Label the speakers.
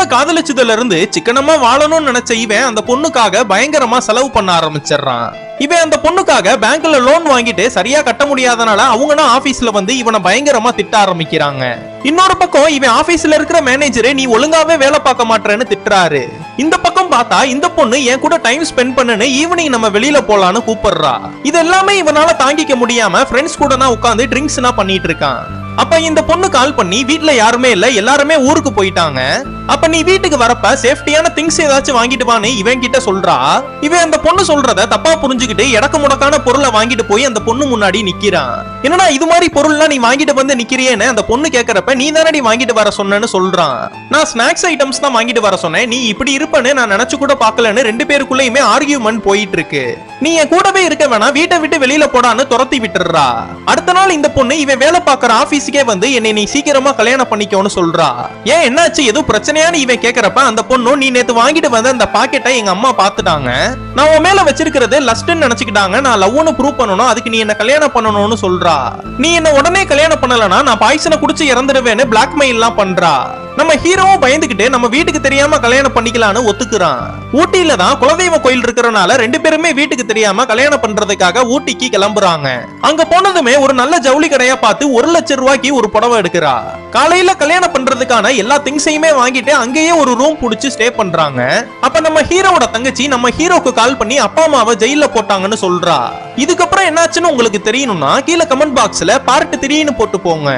Speaker 1: பொண்ணை காதலிச்சதுல இருந்து சிக்கனமா வாழணும்னு நினைச்ச இவன் அந்த பொண்ணுக்காக பயங்கரமா செலவு பண்ண ஆரம்பிச்சிடறான். இவன் அந்த பொண்ணுக்காக பேங்க்ல லோன் வாங்கிட்டு சரியா கட்ட முடியாதனால அவங்கன்னா ஆபீஸ்ல வந்து இவனை பயங்கரமா திட்ட ஆரம்பிக்கிறாங்க. இன்னொரு பக்கம் இவன் ஆபீஸ்ல இருக்கிற மேனேஜரே நீ ஒழுங்காவே வேலை பார்க்க மாட்டேன்னு திட்டுறாரு. இந்த பக்கம் பார்த்தா இந்த பொண்ணு என் கூட டைம் ஸ்பெண்ட் பண்ணுன்னு ஈவினிங் நம்ம வெளியில போலான்னு கூப்பிடுறா. இது எல்லாமே இவனால தாங்கிக்க முடியாம ஃப்ரெண்ட்ஸ் கூட தான் உட்காந்து ட்ரிங்க்ஸ்னா பண்ணிட்டு இருக்கான். அப்ப இந்த பொண்ணு கால் பண்ணி வீட்ல யாருமே இல்ல, எல்லாருமே ஊருக்கு போயிட்டாங்க. அப்ப நீ வீட்டுக்கு வரப்ப சேஃப்டியான திங்ஸ் ஏதாச்சும் வாங்கிட்டு வான்னு இவன் கிட்ட சொல்றா. இவன் அந்த பொண்ணு சொல்றத தப்பா புரிஞ்சுக்கிட்டு எடக்கு முடக்கான பொருளை வாங்கிட்டு போய் அந்த பொண்ணு முன்னாடி நிக்கிறான். என்னடா இது மாதிரி பொருள்லாம் நீ வாங்கிட்டு வந்து நிக்கிறியேன்னு அந்த பொண்ணு கேக்குறப்ப நீ தானடி வாங்கிட்டு வர சொன்னேன்னு சொல்றான். நான் ஸ்நாக்ஸ் ஐட்டம்ஸ் தான் வாங்கிட்டு வர சொன்னேன், நீ இப்படி இருப்பன்னு நான் நினைச்சு கூட பாக்கலன்னு ரெண்டு பேருக்குள்ளயுமே ஆர்கியூமெண்ட் போயிட்டு இருக்கு. நீ என் கூடவே இருக்க வேணா, வீட்டை விட்டு வெளியில போடான்னு துரத்தி விட்டுறா. அடுத்த நாள் இந்த பொண்ணு இவன் வேலை பார்க்கற ஆபீஸுக்கே வந்து என்னை நீ சீக்கிரமா கல்யாணம் பண்ணிக்கோன்னு சொல்றா. ஏன் என்னாச்சு, எதுவும் பிரச்சனையான்னு இவன் கேக்குறப்ப அந்த பொண்ணு நீ நேத்து வாங்கிட்டு வந்த அந்த பாக்கெட்டை எங்க அம்மா பாத்துட்டாங்க, நான் உன் மேல வச்சிருக்கிறது லஸ்ட்னு நினைச்சுக்கிட்டாங்க, நான் லவ்னு ப்ரூவ் பண்ணணும், அதுக்கு நீ என்ன கல்யாணம் பண்ணணும்னு சொல்றா. நீ என்ன உடனே கல்யாணம் பண்ணலனா நான் பாய்சனை குடிச்சு இறந்துடுவேன்னு பிளாக்மெயில் எல்லாம் பண்றா. நம்ம ஹீரோவும் பயந்துகிட்டு நம்ம வீட்டுக்கு தெரியாம கல்யாணம் பண்ணிக்கலான்னு ஒத்துக்குறான். ஊட்டியில தான் குலதெய்வ கோயில் இருக்கிறனால ரெண்டு பேருமே வீட்டுக்கு தெரியாம கல்யாணம் பண்றதுக்காக ஊட்டிக்கு கிளம்புறாங்க. அங்க போனதுமே ஒரு நல்ல ஜவுளி கடையா பார்த்து 1 லட்சம் ரூபாய்க்கு ஒரு புடவை எடுக்கிறா. காலையில கல்யாணம் பண்றதுக்கான எல்லா திங்ஸையுமே வாங்கிட்டு அங்கேயே ஒரு ரூம் புடிச்சு ஸ்டே பண்றாங்க. அப்ப நம்ம ஹீரோவோட தங்கச்சி நம்ம ஹீரோக்கு கால் பண்ணி அப்பா அம்மாவை ஜெயில போட்டாங்கன்னு சொல்றா. இதுக்கப்புறம் என்னாச்சுன்னு உங்களுக்கு தெரியணும்னா கீழே கமெண்ட் பாக்ஸ்ல பார்ட் 3ன்னு போட்டு போங்க.